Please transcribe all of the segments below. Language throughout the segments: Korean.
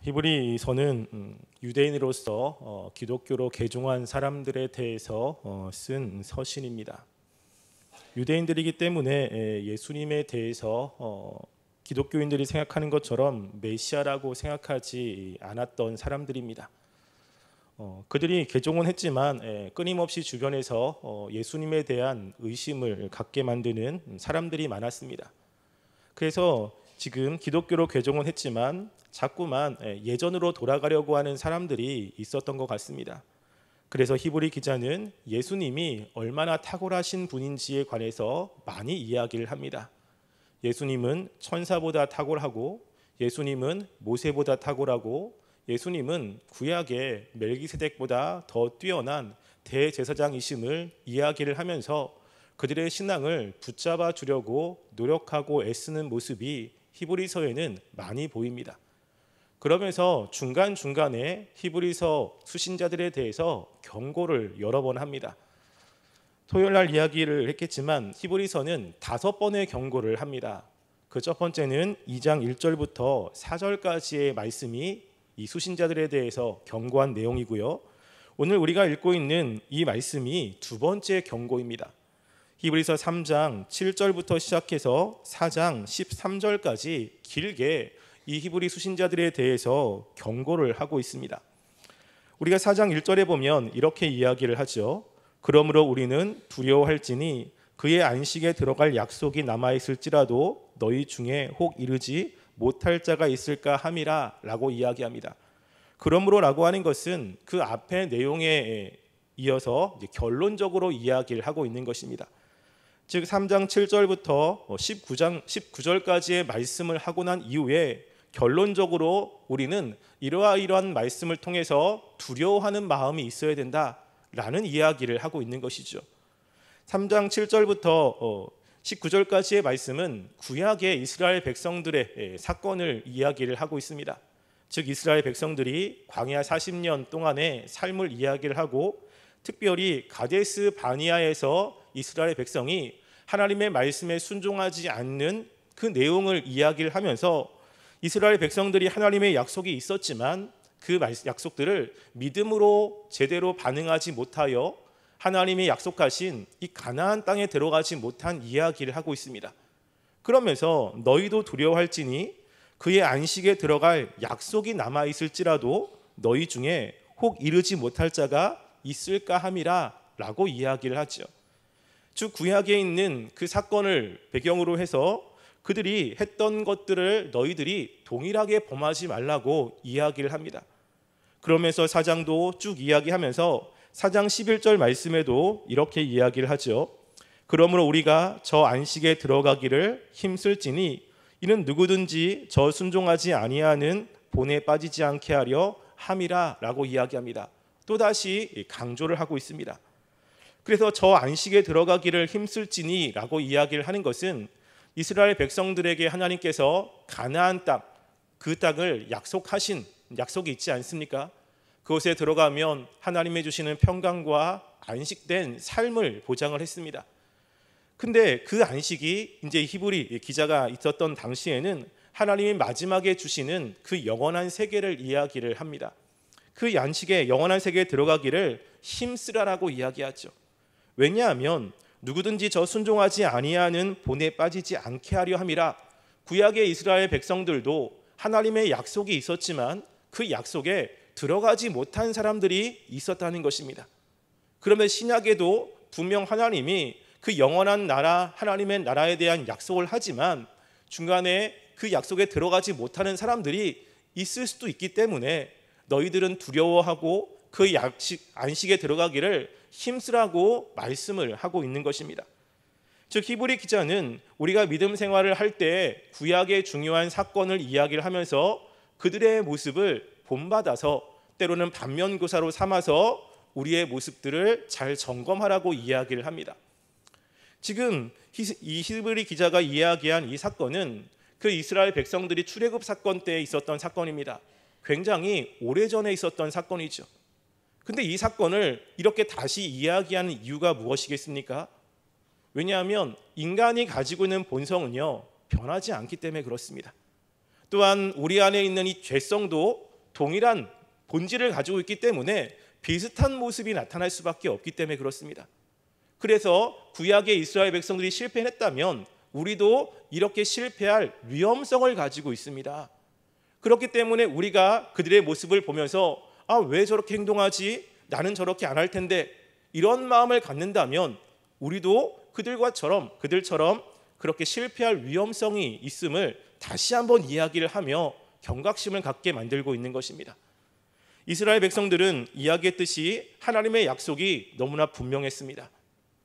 히브리서는 유대인으로서 기독교로 개종한 사람들에 대해서 쓴 서신입니다. 유대인들이기 때문에 예수님에 대해서 기독교인들이 생각하는 것처럼 메시아라고 생각하지 않았던 사람들입니다. 그들이 개종은 했지만 끊임없이 주변에서 예수님에 대한 의심을 갖게 만드는 사람들이 많았습니다. 그래서 지금 기독교로 개종은 했지만 자꾸만 예전으로 돌아가려고 하는 사람들이 있었던 것 같습니다. 그래서 히브리 기자는 예수님이 얼마나 탁월하신 분인지에 관해서 많이 이야기를 합니다. 예수님은 천사보다 탁월하고, 예수님은 모세보다 탁월하고, 예수님은 구약의 멜기세덱보다 더 뛰어난 대제사장이심을 이야기를 하면서 그들의 신앙을 붙잡아 주려고 노력하고 애쓰는 모습이 히브리서에는 많이 보입니다. 그러면서 중간중간에 히브리서 수신자들에 대해서 경고를 여러 번 합니다. 토요일 날 이야기를 했겠지만 히브리서는 5번의 경고를 합니다. 그 첫 번째는 2장 1절부터 4절까지의 말씀이 이 수신자들에 대해서 경고한 내용이고요. 오늘 우리가 읽고 있는 이 말씀이 두 번째 경고입니다. 히브리서 3장 7절부터 시작해서 4장 13절까지 길게 이 히브리 수신자들에 대해서 경고를 하고 있습니다. 우리가 4장 1절에 보면 이렇게 이야기를 하죠. 그러므로 우리는 두려워할지니 그의 안식에 들어갈 약속이 남아있을지라도 너희 중에 혹 이르지 못할 자가 있을까 함이라 라고 이야기합니다. 그러므로 라고 하는 것은 그 앞의 내용에 이어서 결론적으로 이야기를 하고 있는 것입니다. 즉 3장 7절부터 19절까지의 말씀을 하고 난 이후에 결론적으로 우리는 이러한 말씀을 통해서 두려워하는 마음이 있어야 된다라는 이야기를 하고 있는 것이죠. 3장 7절부터 19절까지의 말씀은 구약의 이스라엘 백성들의 사건을 이야기를 하고 있습니다. 즉 이스라엘 백성들이 광야 40년 동안의 삶을 이야기를 하고 특별히 가데스 바니아에서 이스라엘 백성이 하나님의 말씀에 순종하지 않는 그 내용을 이야기를 하면서 이스라엘 백성들이 하나님의 약속이 있었지만 그 약속들을 믿음으로 제대로 반응하지 못하여 하나님이 약속하신 이 가나안 땅에 들어가지 못한 이야기를 하고 있습니다. 그러면서 너희도 두려워할지니 그의 안식에 들어갈 약속이 남아있을지라도 너희 중에 혹 이르지 못할 자가 있을까 함이라 라고 이야기를 하죠. 즉 구약에 있는 그 사건을 배경으로 해서 그들이 했던 것들을 너희들이 동일하게 범하지 말라고 이야기를 합니다. 그러면서 4장도 쭉 이야기하면서 4장 11절 말씀에도 이렇게 이야기를 하죠. 그러므로 우리가 저 안식에 들어가기를 힘쓸지니 이는 누구든지 저 순종하지 아니하는 본에 빠지지 않게 하려 함이라 라고 이야기합니다. 또다시 강조를 하고 있습니다. 그래서 저 안식에 들어가기를 힘쓸지니 라고 이야기를 하는 것은 이스라엘 백성들에게 하나님께서 가나안 땅, 그 땅을 약속하신 약속이 있지 않습니까? 그곳에 들어가면 하나님이 주시는 평강과 안식된 삶을 보장을 했습니다. 근데 그 안식이 이제 히브리 기자가 있었던 당시에는 하나님이 마지막에 주시는 그 영원한 세계를 이야기를 합니다. 그 안식에 영원한 세계에 들어가기를 힘쓰라라고 이야기하죠. 왜냐하면 누구든지 저 순종하지 아니하는 본에 빠지지 않게 하려 함이라. 구약의 이스라엘 백성들도 하나님의 약속이 있었지만 그 약속에 들어가지 못한 사람들이 있었다는 것입니다. 그러면 신약에도 분명 하나님이 그 영원한 나라, 하나님의 나라에 대한 약속을 하지만 중간에 그 약속에 들어가지 못하는 사람들이 있을 수도 있기 때문에 너희들은 두려워하고 그 안식에 들어가기를 힘쓰라고 말씀을 하고 있는 것입니다. 즉 히브리 기자는 우리가 믿음 생활을 할 때 구약의 중요한 사건을 이야기를 하면서 그들의 모습을 본받아서 때로는 반면교사로 삼아서 우리의 모습들을 잘 점검하라고 이야기를 합니다. 지금 이 히브리 기자가 이야기한 이 사건은 그 이스라엘 백성들이 출애굽 사건 때 있었던 사건입니다. 굉장히 오래전에 있었던 사건이죠. 근데 이 사건을 이렇게 다시 이야기하는 이유가 무엇이겠습니까? 왜냐하면 인간이 가지고 있는 본성은요 변하지 않기 때문에 그렇습니다. 또한 우리 안에 있는 이 죄성도 동일한 본질을 가지고 있기 때문에 비슷한 모습이 나타날 수밖에 없기 때문에 그렇습니다. 그래서 구약의 이스라엘 백성들이 실패했다면 우리도 이렇게 실패할 위험성을 가지고 있습니다. 그렇기 때문에 우리가 그들의 모습을 보면서 왜 저렇게 행동하지? 나는 저렇게 안 할 텐데, 이런 마음을 갖는다면 우리도 그들처럼 그렇게 실패할 위험성이 있음을 다시 한번 이야기를 하며 경각심을 갖게 만들고 있는 것입니다. 이스라엘 백성들은 이야기했듯이 하나님의 약속이 너무나 분명했습니다.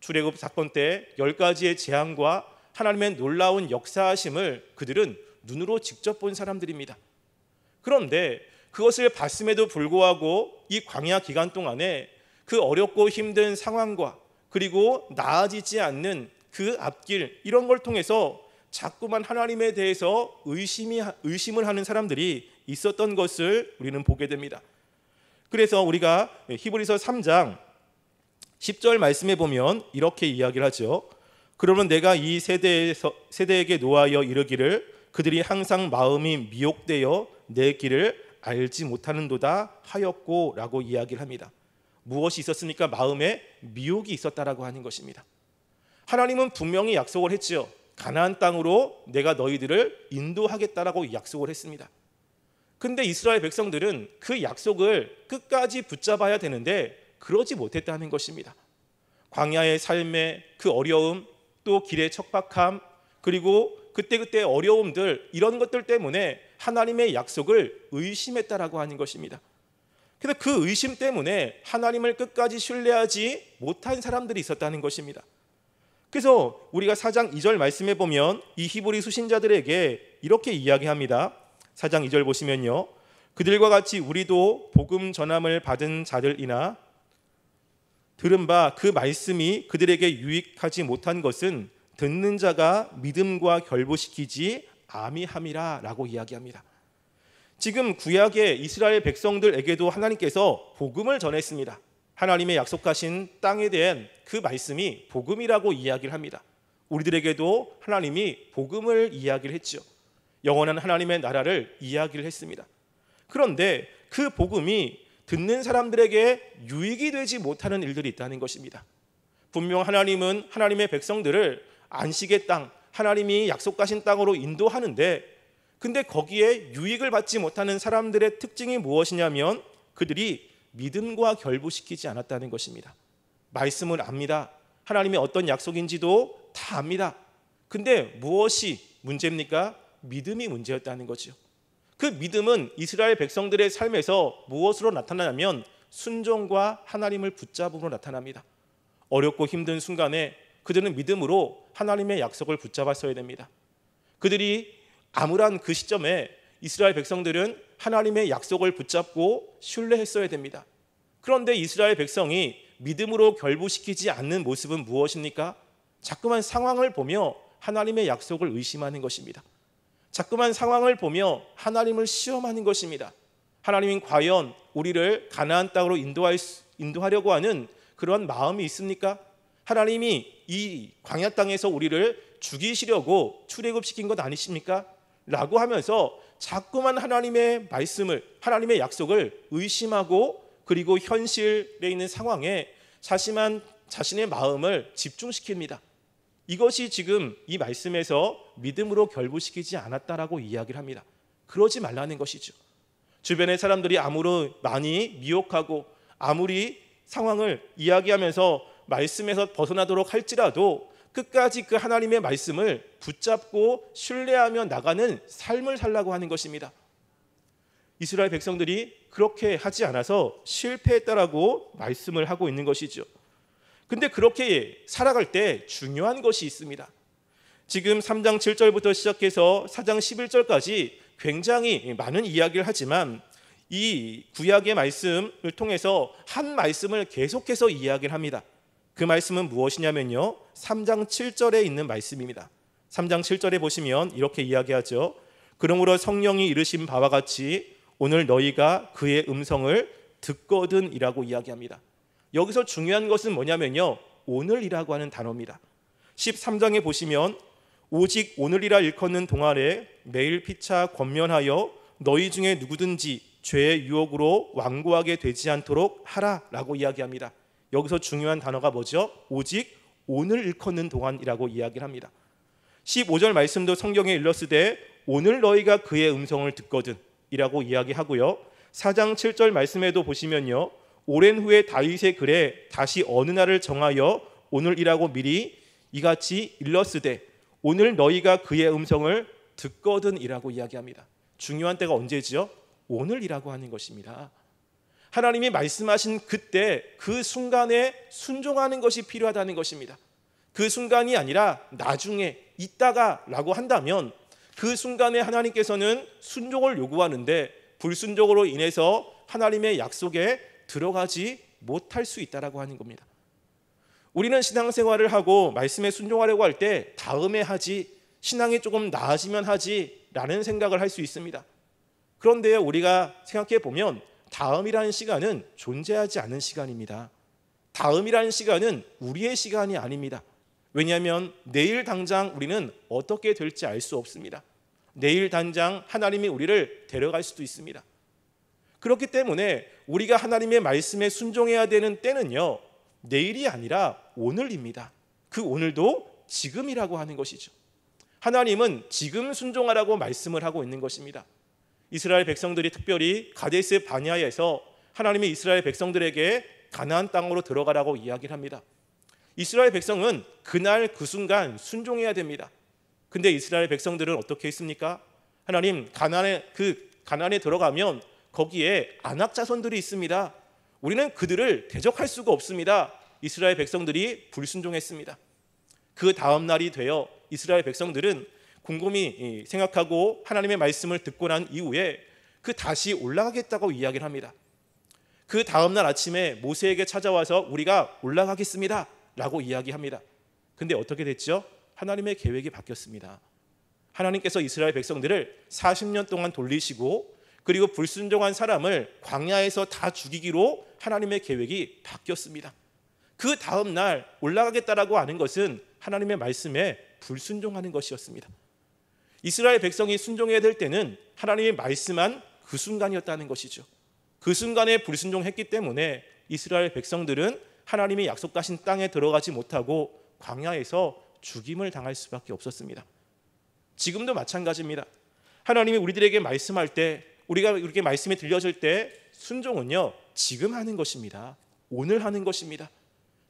출애굽 사건 때 10가지의 재앙과 하나님의 놀라운 역사하심을 그들은 눈으로 직접 본 사람들입니다. 그런데 그것을 봤음에도 불구하고 이 광야 기간 동안에 그 어렵고 힘든 상황과 그리고 나아지지 않는 그 앞길, 이런 걸 통해서 자꾸만 하나님에 대해서 의심을 하는 사람들이 있었던 것을 우리는 보게 됩니다. 그래서 우리가 히브리서 3장 10절 말씀에 보면 이렇게 이야기를 하죠. 그러면 내가 이 세대에게 노하여 이르기를 그들이 항상 마음이 미혹되어 내 길을 알지 못하는도다 하였고 라고 이야기를 합니다. 무엇이 있었습니까? 마음에 미혹이 있었다라고 하는 것입니다. 하나님은 분명히 약속을 했지요. 가나안 땅으로 내가 너희들을 인도하겠다라고 약속을 했습니다. 근데 이스라엘 백성들은 그 약속을 끝까지 붙잡아야 되는데 그러지 못했다는 것입니다. 광야의 삶의 그 어려움, 또 길의 척박함, 그리고 그때 어려움들, 이런 것들 때문에 하나님의 약속을 의심했다라고 하는 것입니다. 그래서 그 의심 때문에 하나님을 끝까지 신뢰하지 못한 사람들이 있었다는 것입니다. 그래서 우리가 4장 2절 말씀에 보면 이 히브리 수신자들에게 이렇게 이야기합니다. 4장 2절 보시면요, 그들과 같이 우리도 복음 전함을 받은 자들이나 들은 바 그 말씀이 그들에게 유익하지 못한 것은 듣는 자가 믿음과 결부시키지 아미함이라 라고 이야기합니다. 지금 구약의 이스라엘 백성들에게도 하나님께서 복음을 전했습니다. 하나님의 약속하신 땅에 대한 그 말씀이 복음이라고 이야기를 합니다. 우리들에게도 하나님이 복음을 이야기를 했죠. 영원한 하나님의 나라를 이야기를 했습니다. 그런데 그 복음이 듣는 사람들에게 유익이 되지 못하는 일들이 있다는 것입니다. 분명 하나님은 하나님의 백성들을 안식의 땅, 하나님이 약속하신 땅으로 인도하는데, 근데 거기에 유익을 받지 못하는 사람들의 특징이 무엇이냐면 그들이 믿음과 결부시키지 않았다는 것입니다. 말씀을 압니다. 하나님의 어떤 약속인지도 다 압니다. 근데 무엇이 문제입니까? 믿음이 문제였다는 거죠. 그 믿음은 이스라엘 백성들의 삶에서 무엇으로 나타나냐면 순종과 하나님을 붙잡음으로 나타납니다. 어렵고 힘든 순간에 그들은 믿음으로 하나님의 약속을 붙잡았어야 됩니다. 그들이 암울한 그 시점에 이스라엘 백성들은 하나님의 약속을 붙잡고 신뢰했어야 됩니다. 그런데 이스라엘 백성이 믿음으로 결부시키지 않는 모습은 무엇입니까? 자꾸만 상황을 보며 하나님의 약속을 의심하는 것입니다. 자꾸만 상황을 보며 하나님을 시험하는 것입니다. 하나님은 과연 우리를 가나안 땅으로 인도하려고 하는 그런 마음이 있습니까? 하나님이 이 광야 땅에서 우리를 죽이시려고 출애굽시킨 것 아니십니까? 라고 하면서 자꾸만 하나님의 말씀을, 하나님의 약속을 의심하고, 그리고 현실에 있는 상황에 자신의 마음을 집중시킵니다. 이것이 지금 이 말씀에서 믿음으로 결부시키지 않았다라고 이야기를 합니다. 그러지 말라는 것이죠. 주변의 사람들이 아무리 많이 미혹하고 아무리 상황을 이야기하면서 말씀에서 벗어나도록 할지라도 끝까지 그 하나님의 말씀을 붙잡고 신뢰하며 나가는 삶을 살라고 하는 것입니다. 이스라엘 백성들이 그렇게 하지 않아서 실패했다라고 말씀을 하고 있는 것이죠. 근데 그렇게 살아갈 때 중요한 것이 있습니다. 지금 3장 7절부터 시작해서 4장 11절까지 굉장히 많은 이야기를 하지만 이 구약의 말씀을 통해서 한 말씀을 계속해서 이야기를 합니다. 그 말씀은 무엇이냐면요, 3장 7절에 있는 말씀입니다. 3장 7절에 보시면 이렇게 이야기하죠. 그러므로 성령이 이르신 바와 같이 오늘 너희가 그의 음성을 듣거든 이라고 이야기합니다. 여기서 중요한 것은 뭐냐면요, 오늘이라고 하는 단어입니다. 13장에 보시면 오직 오늘이라 일컫는 동안에 매일 피차 권면하여 너희 중에 누구든지 죄의 유혹으로 완고하게 되지 않도록 하라라고 이야기합니다. 여기서 중요한 단어가 뭐죠? 오직 오늘 일컫는 동안이라고 이야기를 합니다. 15절 말씀도 성경에 일렀으되 오늘 너희가 그의 음성을 듣거든 이라고 이야기하고요. 4장 7절 말씀에도 보시면요, 오랜 후에 다윗의 글에 다시 어느 날을 정하여 오늘이라고 미리 이같이 일렀으되 오늘 너희가 그의 음성을 듣거든 이라고 이야기합니다. 중요한 때가 언제지요? 오늘이라고 하는 것입니다. 하나님이 말씀하신 그때 그 순간에 순종하는 것이 필요하다는 것입니다. 그 순간이 아니라 나중에 이따가 라고 한다면 그 순간에 하나님께서는 순종을 요구하는데 불순종으로 인해서 하나님의 약속에 들어가지 못할 수 있다라고 하는 겁니다. 우리는 신앙생활을 하고 말씀에 순종하려고 할 때 다음에 하지, 신앙이 조금 나아지면 하지 라는 생각을 할 수 있습니다. 그런데 우리가 생각해 보면 다음이라는 시간은 존재하지 않는 시간입니다. 다음이라는 시간은 우리의 시간이 아닙니다. 왜냐하면 내일 당장 우리는 어떻게 될지 알 수 없습니다. 내일 당장 하나님이 우리를 데려갈 수도 있습니다. 그렇기 때문에 우리가 하나님의 말씀에 순종해야 되는 때는요, 내일이 아니라 오늘입니다. 그 오늘도 지금이라고 하는 것이죠. 하나님은 지금 순종하라고 말씀을 하고 있는 것입니다. 이스라엘 백성들이 특별히 가데스 바네아에서 하나님이 이스라엘 백성들에게 가나안 땅으로 들어가라고 이야기를 합니다. 이스라엘 백성은 그날 그 순간 순종해야 됩니다. 근데 이스라엘 백성들은 어떻게 했습니까? 하나님, 가나안에 들어가면 거기에 아낙 자손들이 있습니다. 우리는 그들을 대적할 수가 없습니다. 이스라엘 백성들이 불순종했습니다. 그 다음 날이 되어 이스라엘 백성들은 곰곰이 생각하고 하나님의 말씀을 듣고 난 이후에 다시 올라가겠다고 이야기를 합니다. 그 다음 날 아침에 모세에게 찾아와서 우리가 올라가겠습니다 라고 이야기합니다. 근데 어떻게 됐죠? 하나님의 계획이 바뀌었습니다. 하나님께서 이스라엘 백성들을 40년 동안 돌리시고 그리고 불순종한 사람을 광야에서 다 죽이기로 하나님의 계획이 바뀌었습니다. 그 다음 날 올라가겠다라고 하는 것은 하나님의 말씀에 불순종하는 것이었습니다. 이스라엘 백성이 순종해야 될 때는 하나님의 말씀한 그 순간이었다는 것이죠. 그 순간에 불순종했기 때문에 이스라엘 백성들은 하나님이 약속하신 땅에 들어가지 못하고 광야에서 죽임을 당할 수밖에 없었습니다. 지금도 마찬가지입니다. 하나님이 우리들에게 말씀할 때, 우리가 이렇게 말씀이 들려질 때 순종은요, 지금 하는 것입니다. 오늘 하는 것입니다.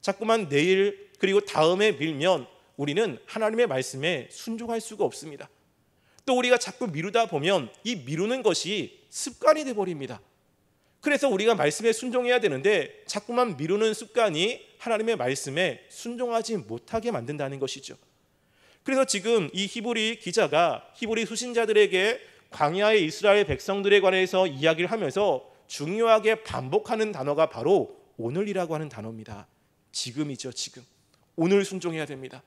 자꾸만 내일 그리고 다음에 밀면 우리는 하나님의 말씀에 순종할 수가 없습니다. 또 우리가 자꾸 미루다 보면 이 미루는 것이 습관이 되어버립니다. 그래서 우리가 말씀에 순종해야 되는데 자꾸만 미루는 습관이 하나님의 말씀에 순종하지 못하게 만든다는 것이죠. 그래서 지금 이 히브리 기자가 히브리 수신자들에게 광야의 이스라엘 백성들에 관해서 이야기를 하면서 중요하게 반복하는 단어가 바로 오늘이라고 하는 단어입니다. 지금이죠, 지금. 오늘 순종해야 됩니다.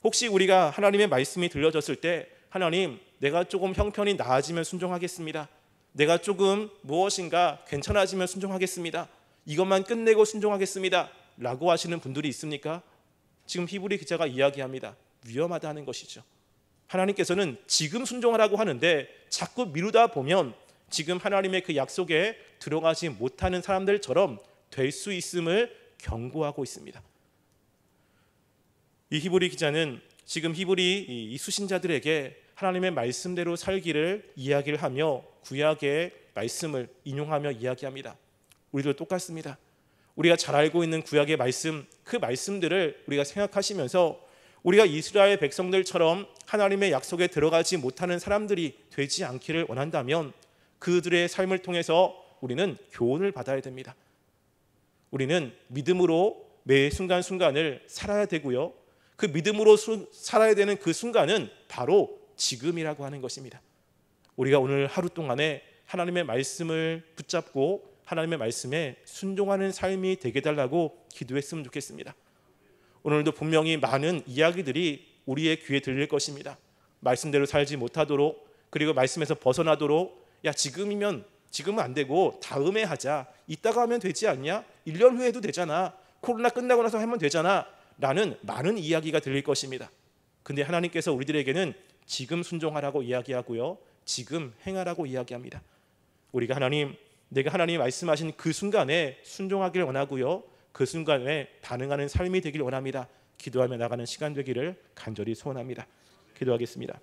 혹시 우리가 하나님의 말씀이 들려졌을 때 하나님, 내가 조금 형편이 나아지면 순종하겠습니다. 내가 조금 무엇인가 괜찮아지면 순종하겠습니다. 이것만 끝내고 순종하겠습니다 라고 하시는 분들이 있습니까? 지금 히브리 기자가 이야기합니다. 위험하다는 것이죠. 하나님께서는 지금 순종하라고 하는데 자꾸 미루다 보면 지금 하나님의 그 약속에 들어가지 못하는 사람들처럼 될 수 있음을 경고하고 있습니다. 이 히브리 기자는 지금 히브리 이 수신자들에게 하나님의 말씀대로 살기를 이야기를 하며 구약의 말씀을 인용하며 이야기합니다. 우리도 똑같습니다. 우리가 잘 알고 있는 구약의 말씀, 그 말씀들을 우리가 생각하시면서 우리가 이스라엘 백성들처럼 하나님의 약속에 들어가지 못하는 사람들이 되지 않기를 원한다면 그들의 삶을 통해서 우리는 교훈을 받아야 됩니다. 우리는 믿음으로 매 순간순간을 살아야 되고요. 그 믿음으로 살아야 되는 그 순간은 바로 지금이라고 하는 것입니다. 우리가 오늘 하루 동안에 하나님의 말씀을 붙잡고 하나님의 말씀에 순종하는 삶이 되게 달라고 기도했으면 좋겠습니다. 오늘도 분명히 많은 이야기들이 우리의 귀에 들릴 것입니다. 말씀대로 살지 못하도록, 그리고 말씀에서 벗어나도록, 야 지금은 안 되고 다음에 하자, 이따가 하면 되지 않냐, 1년 후에도 되잖아, 코로나 끝나고 나서 하면 되잖아 라는 많은 이야기가 들릴 것입니다. 근데 하나님께서 우리들에게는 지금 순종하라고 이야기하고요, 지금 행하라고 이야기합니다. 우리가 내가 하나님이 말씀하신 그 순간에 순종하기를 원하고요. 그 순간에 반응하는 삶이 되길 원합니다. 기도하며 나가는 시간 되기를 간절히 소원합니다. 기도하겠습니다.